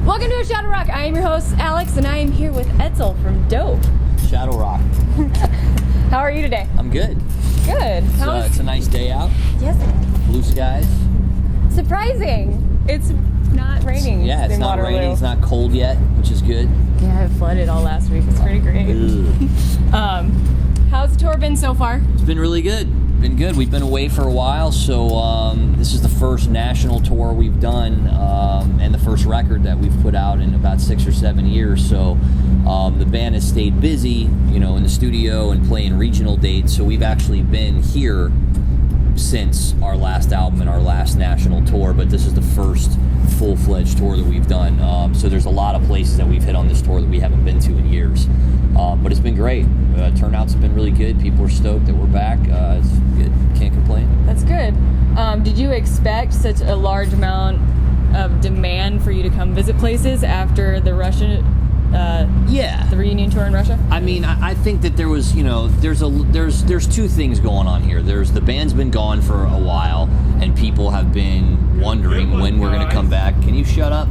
Welcome to Shadow Rock. I am your host, Alex, and I am here with Edsel from Dope. Shadow Rock. How are you today? I'm good. Good. It's a nice day out. Yes, it is. Blue skies. Surprising. It's not raining. Yeah, it's not Waterloo. raining. It's not cold yet, which is good. Yeah, it flooded all last week. It's pretty great. How's the tour been so far? It's been really good. Been good. We've been away for a while, so this is the first national tour we've done, and the first record that we've put out in about 6 or 7 years. So the band has stayed busy, in the studio and playing regional dates. So we've actually been here since our last album and our last national tour, but this is the first full-fledged tour that we've done. So there's a lot of places that we've hit on this tour that we haven't been to in years. But it's been great. Turnouts have been really good. People are stoked that we're back. It's good. Can't complain. That's good. Did you expect such a large amount of demand for you to come visit places after the Russian the reunion tour in Russia? I mean, I think that there was, there's two things going on here. There's the band's been gone for a while, and people have been wondering when we're going to come back. Can you shut up?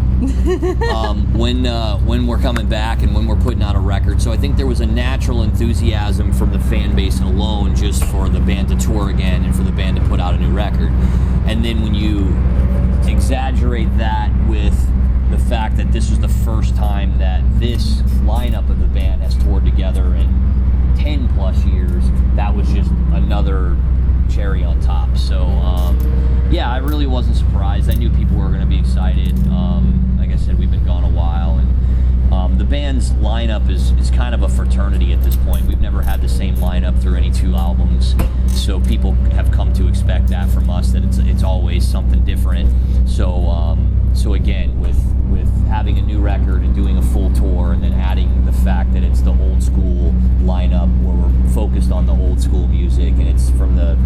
When we're coming back and when we're putting out a record. So I think there was a natural enthusiasm from the fan base alone just for the band to tour again and for the band to put out a new record. And then when you exaggerate that with the fact that this is the first time that this lineup of the band has toured together in 10 plus years, that was just another cherry on top. So yeah, I really wasn't surprised. I knew people were going to be excited. Like I said, we've been gone a while, and the band's lineup is kind of a fraternity at this point. We've never had the same lineup through any two albums, so people have come to expect that from us, that it's always something different. So again, with having a new record and doing a full tour, and then adding the fact that it's the old school lineup where we're focused on the old school music, and it's from the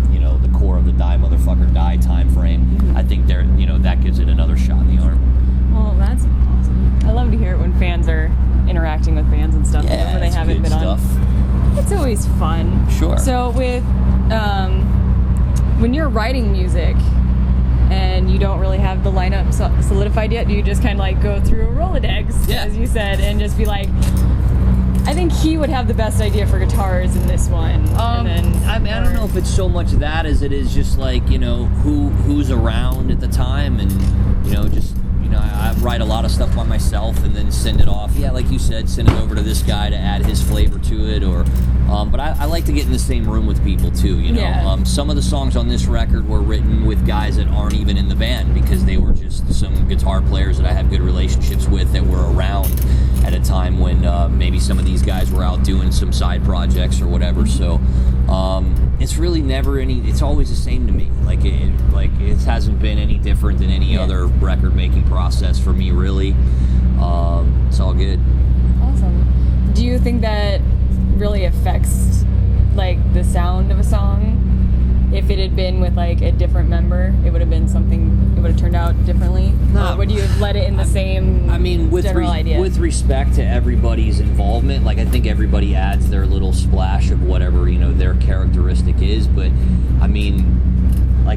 the core of the Die Motherfucker Die time frame, I think that gives it another shot in the arm. Well, that's awesome. I love to hear it when fans are interacting with bands and stuff. Yeah, when they haven't been stuff. on. It's always fun. Sure. So with when you're writing music and you don't really have the lineup solidified yet, do you just kind of like go through a Rolodex, as you said, and just be like, I think he would have the best idea for guitars in this one. I don't know if it's so much that as it is just like, who's around at the time, and I write a lot of stuff by myself and then send it off. Yeah, like you said, send it over to this guy to add his flavor to it, or but I like to get in the same room with people too, Yeah. Some of the songs on this record were written with guys that aren't even in the band, because they were just some guitar players that I have good relationships with that were around at a time when maybe some of these guys were out doing some side projects or whatever. So it's really never it's always the same to me. It hasn't been any different than any other record making process for me, really. It's all good. Awesome. Do you think that really affects the sound of a song? If it had been with a different member, it would have been something, it would have turned out differently? No. Or would you have let it in the same general idea? With respect to everybody's involvement, I think everybody adds their little splash of whatever, their characteristic is, but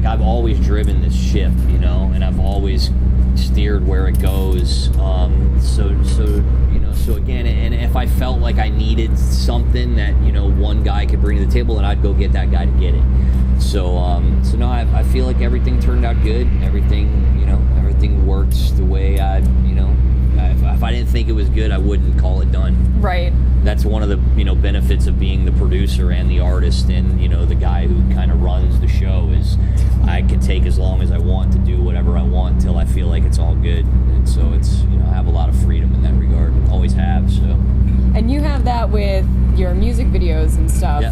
I've always driven this ship, and I've always steered where it goes. So again, and if I felt like I needed something that, one guy could bring to the table, then I'd go get that guy to get it. So no, I feel like everything turned out good. Everything works the way if I didn't think it was good, I wouldn't call it done. Right. That's one of the benefits of being the producer and the artist and the guy who kind of runs the show, is I can take as long as I want to do whatever I want until I feel like it's all good. And so it's I have a lot of freedom in that regard. Always have. So. And you have that with your music videos and stuff,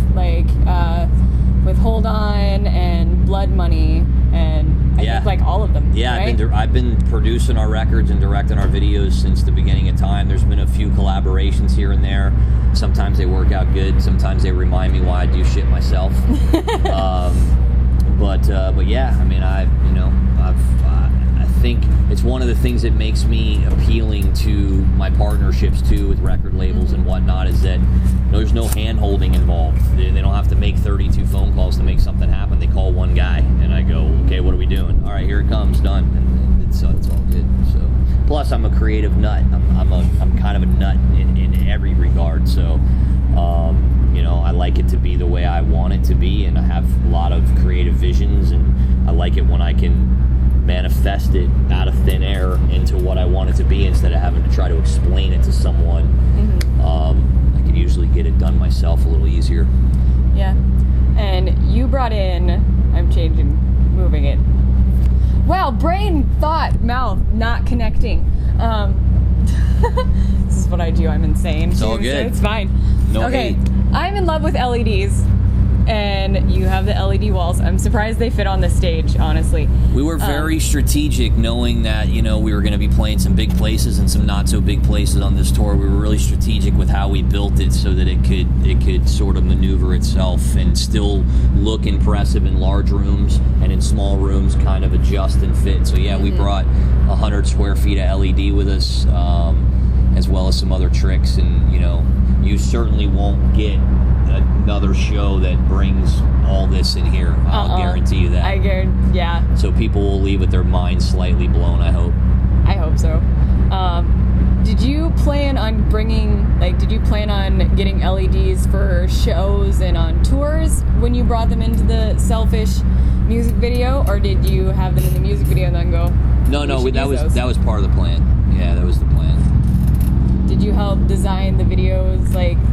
with Hold On and Blood Money, and I think all of them. Yeah, right? I've been producing our records and directing our videos since the beginning of time. There's been a few collaborations here and there. Sometimes they work out good. Sometimes they remind me why I do shit myself. But yeah, I think it's one of the things that makes me appealing to my partnerships too with record labels and whatnot, is that there's no hand-holding involved. They don't have to make 32 phone calls to make something happen. They call one guy, and I go, okay, what are we doing? All right, here it comes, done. And it's all good. So plus I'm a creative nut. I'm kind of a nut in every regard. So, I like it to be the way I want it to be, and I have a lot of creative visions, and I like it when I can manifest it out of thin air into what I want it to be instead of having to try to explain it to someone. I can usually get it done myself a little easier. Yeah. And you brought in, I'm moving it. Wow, brain, thought, mouth, not connecting. This is what I do. I'm insane. It's all good. So it's fine. No okay. hate. I'm in love with LEDs, and you have the LED walls. I'm surprised they fit on the stage, honestly. We were very strategic, knowing that, we were going to be playing some big places and some not so big places on this tour. We were really strategic with how we built it so that it could sort of maneuver itself and still look impressive in large rooms, and in small rooms kind of adjust and fit. So yeah, we brought 100 square feet of LED with us, as well as some other tricks, and you certainly won't get another show that brings all this in here. I'll guarantee you that. I guarantee, yeah. So people will leave with their minds slightly blown, I hope. I hope so. Did you plan on getting LEDs for shows and on tours when you brought them into the Selfish music video, or did you have them in the music video and then go? No, that was part of the plan. Yeah, that was the plan. Did you help design the videos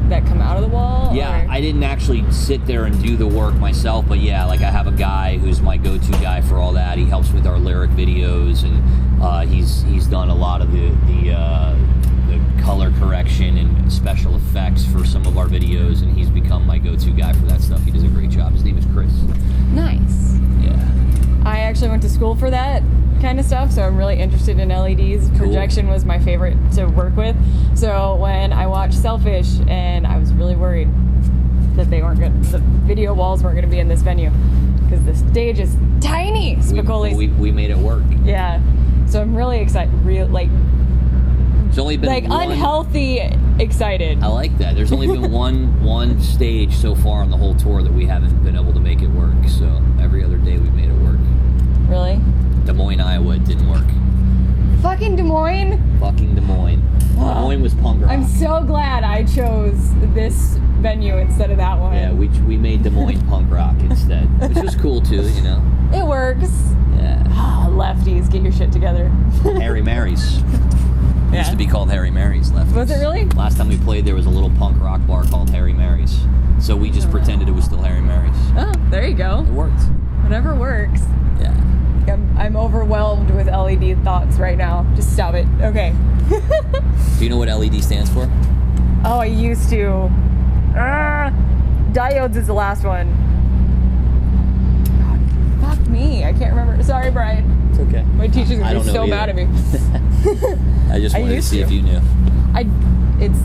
that come out of the wall? Yeah, or? I didn't actually sit there and do the work myself, but yeah, I have a guy who's my go-to guy for all that. He helps with our lyric videos, and he's done a lot of the color correction and special effects for some of our videos, and he's become my go-to guy for that stuff. He does a great job. His name is Chris. Nice. Yeah. I actually went to school for that kind of stuff, so I'm really interested in LEDs. Cool. Projection was my favorite to work with. So when I watched Selfish, and I was really worried that the video walls weren't going to be in this venue because the stage is tiny. We made it work. Yeah. So I'm really excited. There's only been one, unhealthy excited. I like that. There's only been one stage so far on the whole tour that we haven't been able to make it work. So every other day we've made it work. Really? Des Moines, Iowa, it didn't work. Fucking Des Moines? Fucking Des Moines. Des Moines was punk rock. I'm so glad I chose this venue instead of that one. Yeah, we made Des Moines punk rock instead, which was cool too, It works. Yeah. Lefties, get your shit together. Harry Mary's. It used Yeah. to be called Harry Mary's, Lefties. Was it really? Last time we played, there was a little punk rock bar called Harry Mary's. So we just pretended it was still Harry Mary's. Oh, there you go. It worked. Whatever works. Yeah. I'm overwhelmed with LED thoughts right now. Just stop it. Okay. Do you know what LED stands for? Oh, I used to. Diodes is the last one. God, fuck me. I can't remember. Sorry, Brian. It's okay. My teacher's I gonna don't be know so either. mad at me. I just wanted to used see to. if you knew. It's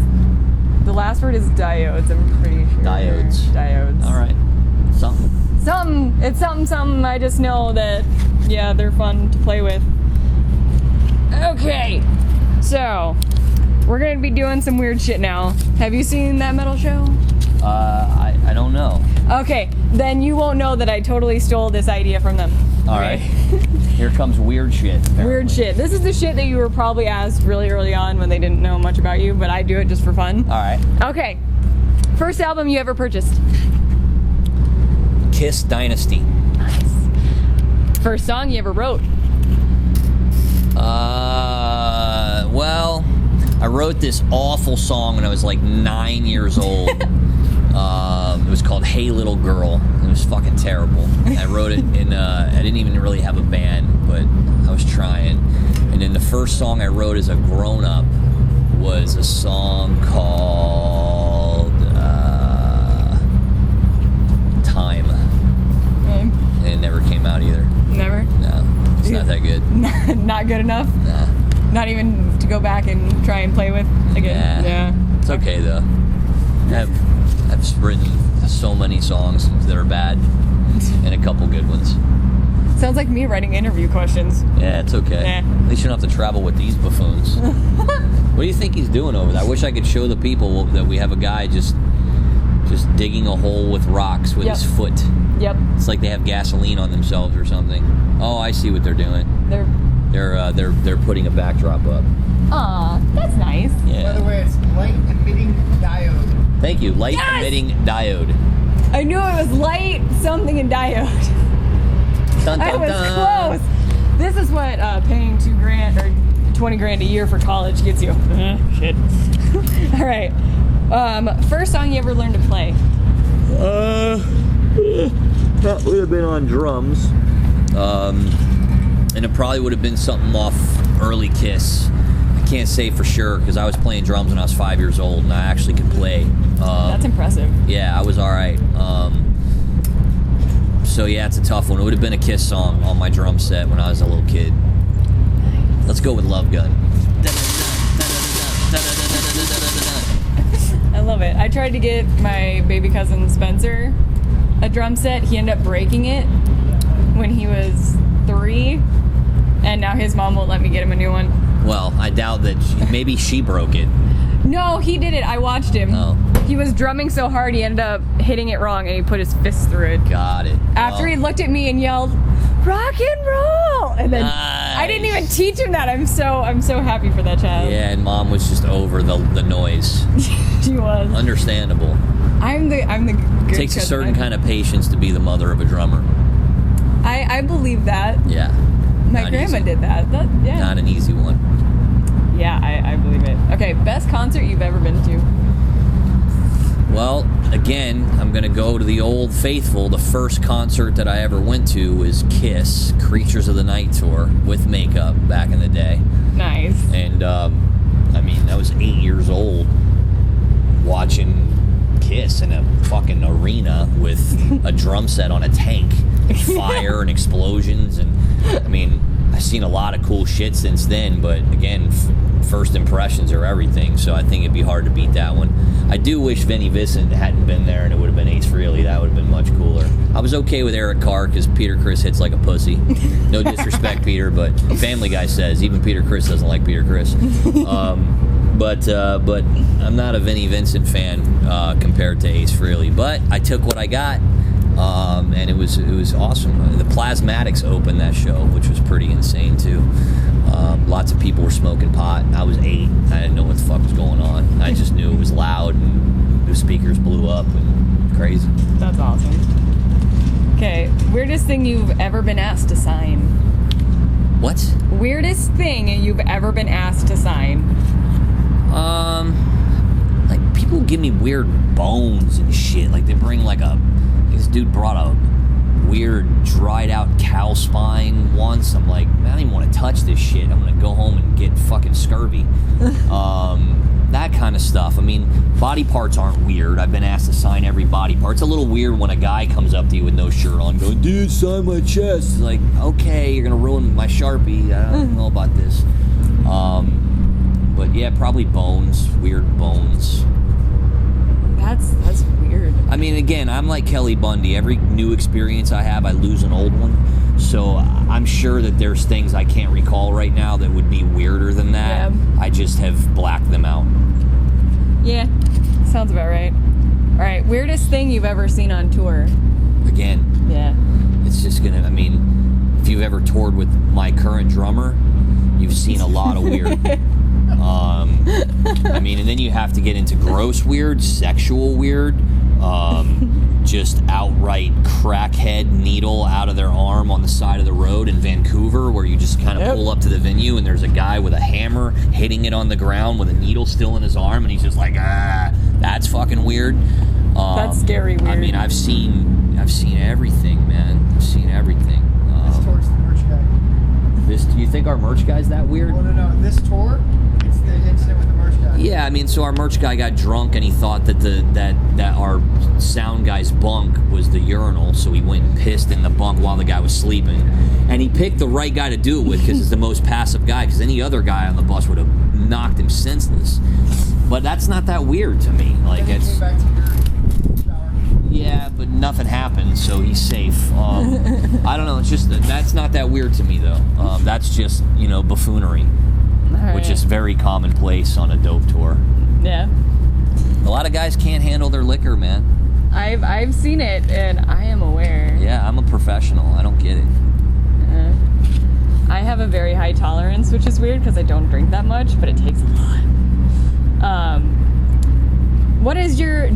the last word is diodes. I'm pretty sure. Diodes. Diodes. All right. Something. It's something. I just know that, yeah, they're fun to play with. Okay, so we're gonna be doing some weird shit now. Have you seen that metal show? I don't know. Okay, then you won't know that I totally stole this idea from them. All Okay. right. Here comes weird shit. apparently. Weird shit. This is the shit that you were probably asked really early on when they didn't know much about you, but I do it just for fun. All right. Okay, first album you ever purchased? Kiss Dynasty. Nice. First song you ever wrote? Well, I wrote this awful song when I was like 9 years old. It was called Hey Little Girl. It was fucking terrible. I wrote it I didn't even really have a band, but I was trying. And then the first song I wrote as a grown-up was a song called Time. Okay. And it never came out either. Never? No, it's not that good. Not good enough? Nah. Not even to go back and try and play with again? Yeah. It's okay though. I've written so many songs that are bad and a couple good ones. Sounds like me writing interview questions. Yeah, it's okay. At least you don't have to travel with these buffoons. What do you think he's doing over there? I wish I could show the people that we have a guy just digging a hole with rocks with his foot. Yep. It's like they have gasoline on themselves or something. Oh, I see what they're doing. They're They're putting a backdrop up. Aw, that's nice. Yeah. By the way, it's light emitting diode. Thank you. Light emitting diode. I knew it was light something and diode. Dun, I dun, was dun. close. This is what paying $2,000 or $20,000 a year for college gets you. Shit. All right. First song you ever learned to play? That would have been on drums. And it probably would have been something off early Kiss. I can't say for sure because I was playing drums when I was 5 years old and I actually could play. That's impressive. Yeah, I was all right. So yeah, it's a tough one. It would have been a Kiss song on my drum set when I was a little kid. Let's go with Love Gun. I love it. I tried to get my baby cousin Spencer a drum set. He ended up breaking it when he was 3, and now his mom won't let me get him a new one. Well, I doubt that. Maybe she broke it. No, he did it. I watched him. Oh. He was drumming so hard he ended up hitting it wrong, and he put his fist through it. Got it. After he looked at me and yelled, "Rock and roll!" and then Nice. I didn't even teach him that. I'm so happy for that child. Yeah, and Mom was just over the noise. She was. Understandable. I'm the good Takes a cousin. certain kind of patience to be the mother of a drummer. I believe that. Yeah. My Not grandma easy. did that. Yeah. Not an easy one. Yeah, I believe it. Okay, best concert you've ever been to? Well, again, I'm going to go to the old faithful. The first concert that I ever went to was Kiss, Creatures of the Night tour with makeup back in the day. Nice. And, I mean, I was 8 years old watching Kiss in a fucking arena with a drum set on a tank, fire and explosions. And, I mean, I've seen a lot of cool shit since then, but again, first impressions are everything, so I think it'd be hard to beat that one. I do wish Vinnie Vincent hadn't been there and it would have been Ace Frehley. That would have been much cooler. I was okay with Eric Carr because Peter Criss hits like a pussy. No disrespect, Peter, but Family Guy says even Peter Criss doesn't like Peter Criss. But I'm not a Vinnie Vincent fan compared to Ace Frehley. But I took what I got, and it was awesome. The Plasmatics opened that show, which was pretty insane too. Lots of people were smoking pot. I was 8. I didn't know what the fuck was going on. I just knew it was loud and the speakers blew up and crazy. That's awesome. Okay, weirdest thing you've ever been asked to sign? What? Weirdest thing you've ever been asked to sign? Like people give me weird bones and shit. Like they bring this dude brought a weird dried out cow spine once. I'm like, man, I don't even want to touch this shit. I'm gonna go home and get fucking scurvy. That kind of stuff. I mean, body parts aren't weird. I've been asked to sign every body part. It's a little weird when a guy comes up to you with no shirt on going, dude, sign my chest. It's like, okay, you're gonna ruin my Sharpie. I don't know about this. But yeah, probably bones, weird bones. That's weird. I mean, again, I'm like Kelly Bundy. Every new experience I have, I lose an old one. So I'm sure that there's things I can't recall right now that would be weirder than that. Yeah. I just have blacked them out. Yeah, sounds about right. All right, weirdest thing you've ever seen on tour? Again, Yeah. it's just gonna, I mean, if you've ever toured with my current drummer, you've seen a lot of weird. I mean, and then you have to get into gross weird, sexual weird, just outright crackhead needle out of their arm on the side of the road in Vancouver, where you just kind of pull up to the venue and there's a guy with a hammer hitting it on the ground with a needle still in his arm, and he's just like, that's fucking weird. That's scary weird. I mean, I've seen everything, man. I've seen everything. This tour's the merch guy. Do you think our merch guy's that weird? Well, no. This tour, it's the incident with the merch guy. Yeah, I mean, so our merch guy got drunk and he thought that that our sound guy's bunk was the urinal, so he went and pissed in the bunk while the guy was sleeping. And he picked the right guy to do it with because he's the most passive guy, because any other guy on the bus would have knocked him senseless. But that's not that weird to me. Like, Then he it's... came back to your shower. Yeah, but nothing happened, so he's safe. I don't know, it's just that's not that weird to me, though. That's just, buffoonery, which is very commonplace on a dope tour. Yeah. A lot of guys can't handle their liquor, man. I've seen it, and I am aware. Yeah, I'm a professional. I don't get it. I have a very high tolerance, which is weird because I don't drink that much, but it takes a lot.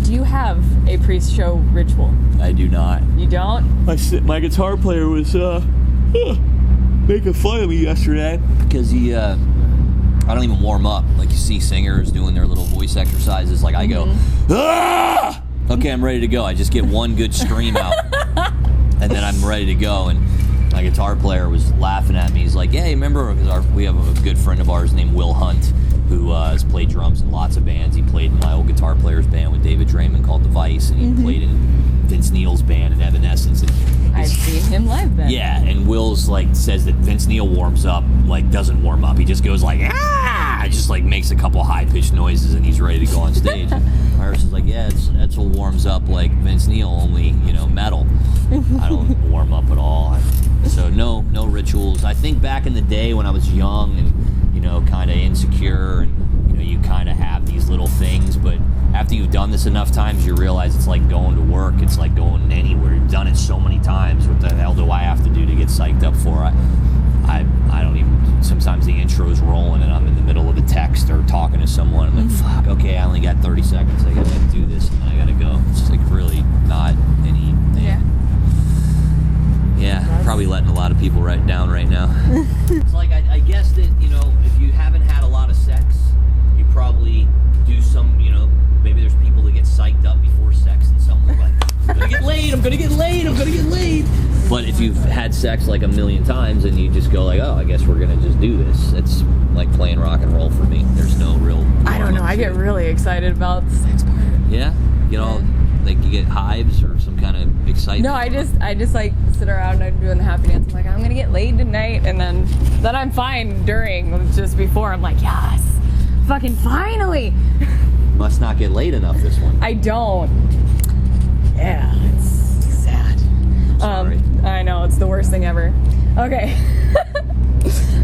Do you have a pre-show ritual? I do not. You don't? My guitar player was making fun of me yesterday because he I don't even warm up. Like you see singers doing their little voice exercises. Like I go, ah! Okay, I'm ready to go. I just get one good scream out, and then I'm ready to go. And my guitar player was laughing at me. He's like, "Hey, remember? We have a good friend of ours named Will Hunt, who has played drums in lots of bands. He played in my old guitar player's band with David Draymond called The Vice, and he played in Vince Neil's band and Evanescence. And I've seen him live then. Yeah, and Will's like says that Vince Neil warms up, like doesn't warm up. He just goes like, ah! Just like makes a couple high-pitched noises and he's ready to go on stage. And Iris is like, yeah, Edsel warms up like Vince Neil, only, metal. I don't warm up at all. So no rituals. I think back in the day when I was young and, kind of insecure and, you kind of have these little things, but after you've done this enough times, you realize it's like going to work. It's like going anywhere. You've done it so many times. What the hell do I have to do to get psyched up for? I don't even, sometimes the intro's rolling and I'm in the middle of a text or talking to someone. I'm like, fuck, okay, I only got 30 seconds. I gotta do this and then I gotta go. It's like really not anything. Yeah, probably letting a lot of people down right now. It's like, I guess that, if you haven't had a lot of sex, you probably do some, maybe there's people that get psyched up before sex and some are like, I'm gonna get laid, I'm gonna get laid. But if you've had sex like a million times and you just go like, oh, I guess we're gonna just do this. It's like playing rock and roll for me. There's no real... I don't know, I get really excited about the sex part. Yeah? Like you get hives or some kind of excitement? No, I just like sit around and I'm doing the happy dance. I'm like, I'm gonna get laid tonight, and then I'm fine during. Just before, I'm like, yes, fucking finally. Must not get laid enough this one. I don't. Yeah, it's sad. Sorry. I know, it's the worst thing ever. Okay.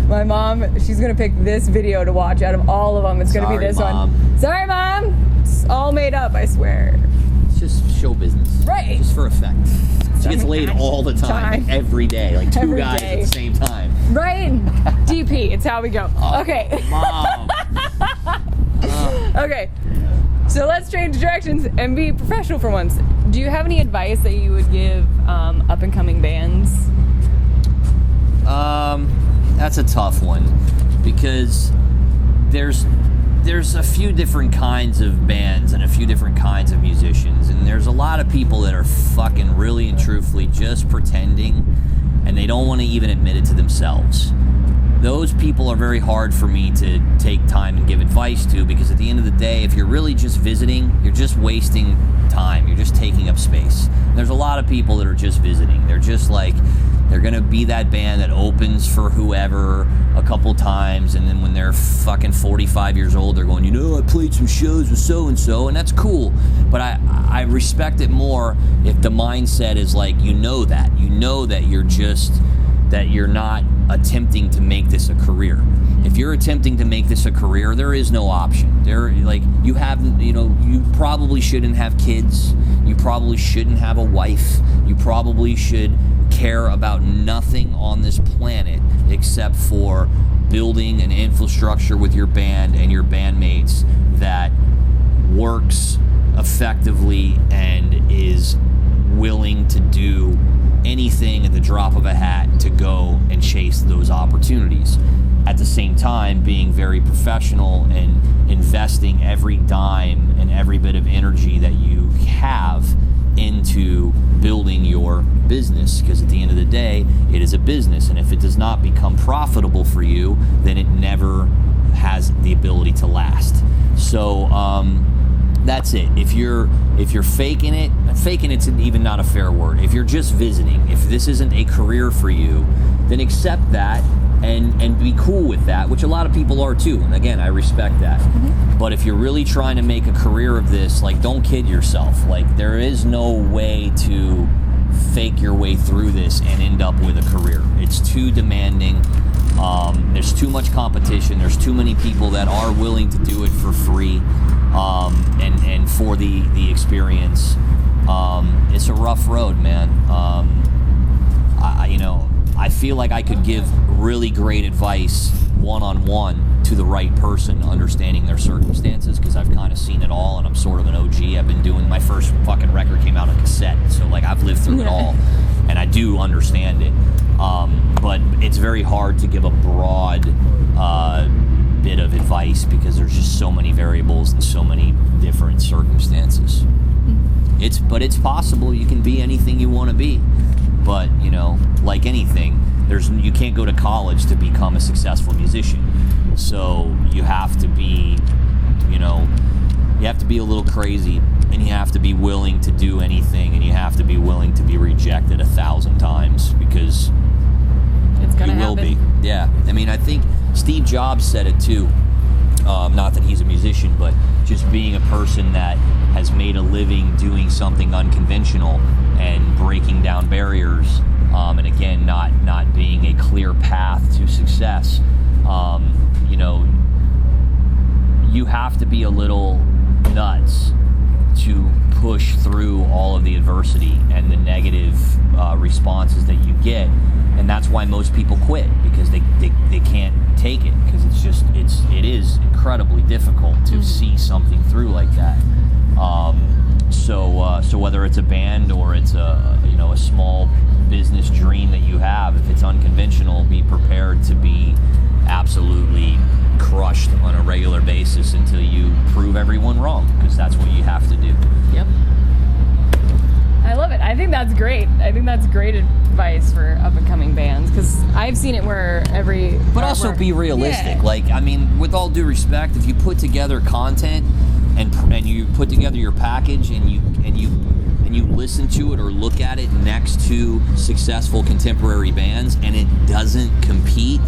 My mom, she's gonna pick this video to watch out of all of them. It's gonna be this Mom. one. Sorry, Mom. It's all made up, I swear. It's just show business. Right. Just for effect. She gets laid all the time. Every day. Like two guys at the same time. Right? DP, it's how we go. Okay. Mom. Okay. So let's change directions and be professional for once. Do you have any advice that you would give up-and-coming bands? That's a tough one because there's a few different kinds of bands and a few different kinds of musicians, and there's a lot of people that are fucking really and truthfully just pretending, and they don't want to even admit it to themselves. Those people are very hard for me to take time and give advice to, because at the end of the day, if you're really just visiting, you're just wasting time. You're just taking up space. There's a lot of people that are just visiting. They're just like, they're going to be that band that opens for whoever a couple times, and then when they're fucking 45 years old, they're going, I played some shows with so-and-so, and that's cool. But I respect it more if the mindset is like, that you're not attempting to make this a career. If you're attempting to make this a career, there is no option. You probably shouldn't have kids. You probably shouldn't have a wife. You probably should care about nothing on this planet except for building an infrastructure with your band and your bandmates that works effectively and is willing to do anything at the drop of a hat to go and chase those opportunities. At the same time, being very professional and investing every dime and every bit of energy that you have into building your business, because at the end of the day, it is a business, and if it does not become profitable for you, then it never has the ability to last. So that's it. If you're faking it's even not a fair word. If you're just visiting, if this isn't a career for you, then accept that and be cool with that, which a lot of people are too. And again, I respect that. Mm-hmm. But if you're really trying to make a career of this, like, don't kid yourself. Like, there is no way to fake your way through this and end up with a career. It's too demanding. There's too much competition. There's too many people that are willing to do it for free, and for the experience. It's a rough road, man. I feel like I could give really great advice one-on-one to the right person, understanding their circumstances, because I've kind of seen it all, and I'm sort of an OG. I've been doing, my first fucking record came out on cassette, so like I've lived through it all, and I do understand it. But it's very hard to give a broad bit of advice because there's just so many variables and so many different circumstances. But it's possible. You can be anything you want to be. But, you know, like anything, you can't go to college to become a successful musician. So you have to be, you know, you have to be a little crazy, and you have to be willing to do anything, and you have to be willing to be rejected 1,000 times, because it's gonna you will happen. be. Yeah. I mean, I think Steve Jobs said it too. Not that he's a musician, but just being a person that has made a living doing something unconventional and breaking down barriers, and again, not being a clear path to success. You know, you have to be a little nuts to push through all of the adversity and the negative responses that you get, and that's why most people quit, because they can't take it, because it is incredibly difficult to see something through like that. So whether it's a band or it's a small business dream that you have, if it's unconventional, be prepared to be absolutely crushed on a regular basis until you prove everyone wrong, because that's what you have to do. Yep. I love it. I think that's great. I think that's great advice for up-and-coming bands, because I've seen it where But also be realistic. Yeah. Like, I mean, with all due respect, if you put together content and you put together your package and you listen to it or look at it next to successful contemporary bands and it doesn't compete,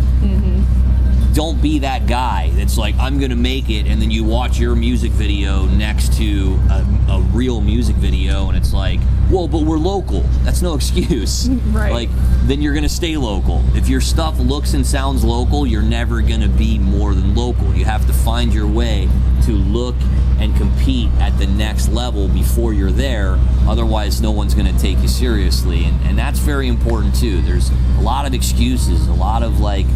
don't be that guy that's like, I'm gonna make it, and then you watch your music video next to a real music video and it's like, whoa, but we're local. That's no excuse. Right. Like, then you're gonna stay local. If your stuff looks and sounds local, you're never gonna be more than local. You have to find your way to look and compete at the next level before you're there. Otherwise, no one's gonna take you seriously. And that's very important too. There's a lot of excuses, a lot of like,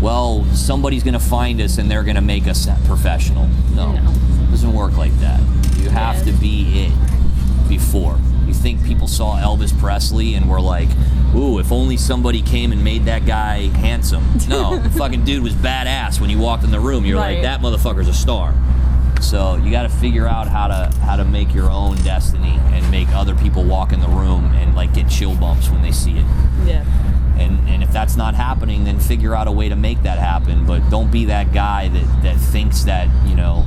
well, somebody's going to find us and they're going to make us professional. No, it doesn't work like that. You have to be it before. You think people saw Elvis Presley and were like, ooh, if only somebody came and made that guy handsome. No, the fucking dude was badass when you walked in the room. You're like, that motherfucker's a star. So you got to figure out how to make your own destiny and make other people walk in the room and like get chill bumps when they see it. Yeah. And if that's not happening, then figure out a way to make that happen. But don't be that guy that thinks that, you know,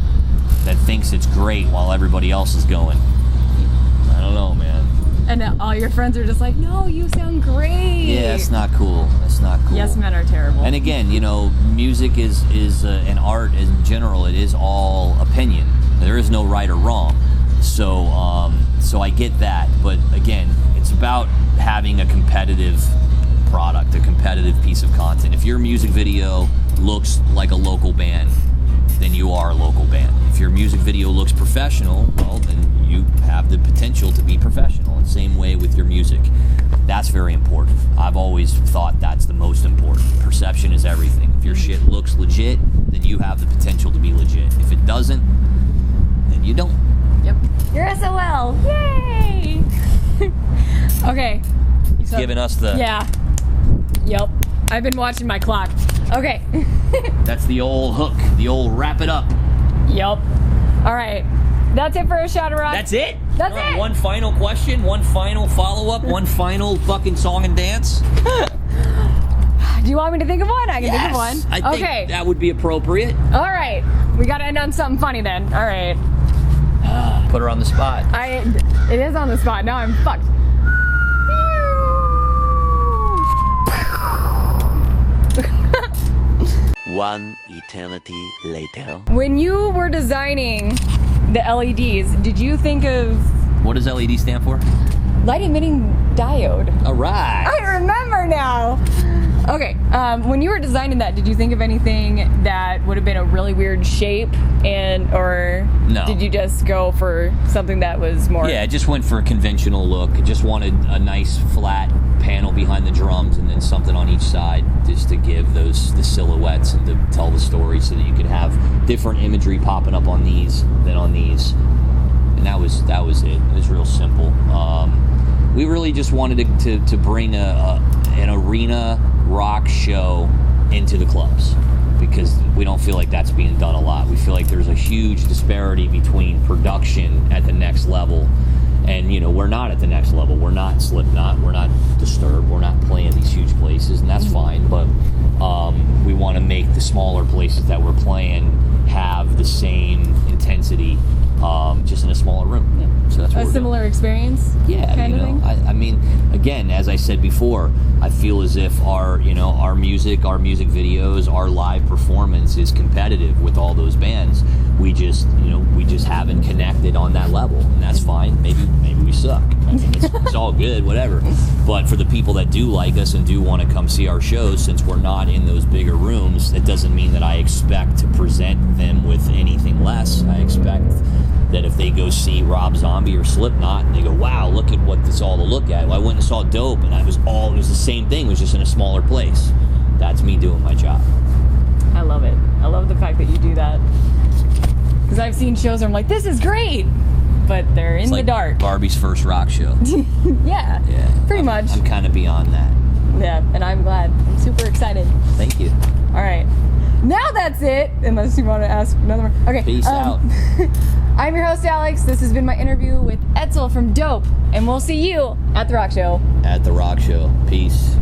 that thinks it's great while everybody else is going. I don't know, man. And all your friends are just like, no, you sound great. Yeah, it's not cool. It's not cool. Yes, men are terrible. And again, you know, music is an art in general. It is all opinion. There is no right or wrong. So I get that. But again, it's about having a competitive product, a competitive piece of content. If your music video looks like a local band, then you are a local band. If your music video looks professional, well, then you have the potential to be professional. And same way with your music. That's very important. I've always thought that's the most important. Perception is everything. If your shit looks legit, then you have the potential to be legit. If it doesn't, then you don't. Yep. You're SOL. Yay! Okay. He's giving us the... Yeah. Yep. I've been watching my clock. Okay. That's the old hook. The old wrap it up. Yep. All right. That's it for a shot of rock. That's it? That's it. One final question, one final follow-up, one final fucking song and dance? Do you want me to think of one? I can think of one. I think that would be appropriate. All right. We got to end on something funny then. All right. Put her on the spot. It is on the spot. Now I'm fucked. One eternity later. When you were designing the LEDs, did you think of... What does LED stand for? Light emitting diode. All right. I remember now. Okay, when you were designing that, did you think of anything that would have been a really weird shape, or no? Did you just go for something that was more? Yeah, I just went for a conventional look. I just wanted a nice flat panel behind the drums and then something on each side just to give the silhouettes and to tell the story so that you could have different imagery popping up on these than on these. And that was it. It was real simple. We really just wanted to bring an arena rock show into the clubs, because we don't feel like that's being done a lot. We feel like there's a huge disparity between production at the next level, and we're not at the next level. We're not Slipknot, we're not Disturbed, we're not playing these huge places, and that's fine, but we want to make the smaller places that we're playing have the same intensity, just in a smaller room. Yeah. So that's what a similar doing. Yeah, kind of thing? I mean, again, as I said before, I feel as if our music videos, our live performance is competitive with all those bands. We just haven't connected on that level, and that's fine. Maybe we suck. I mean, it's all good, whatever. But for the people that do like us and do want to come see our shows, since we're not in those bigger rooms, it doesn't mean that I expect to present them with anything less. I expect that if they go see Rob Zombie or Slipknot and they go, wow, look at what this all to look at. Well, I went and saw Dope, and it was the same thing, it was just in a smaller place. That's me doing my job. I love it. I love the fact that you do that. Because I've seen shows where I'm like, this is great, but they're in the dark. Barbie's first rock show. Yeah, pretty much. I'm kind of beyond that. Yeah, and I'm glad. I'm super excited. Thank you. All right. Now that's it, unless you want to ask another one. Okay. Peace out. I'm your host, Alex. This has been my interview with Edsel from Dope, and we'll see you at the rock show. At the rock show. Peace.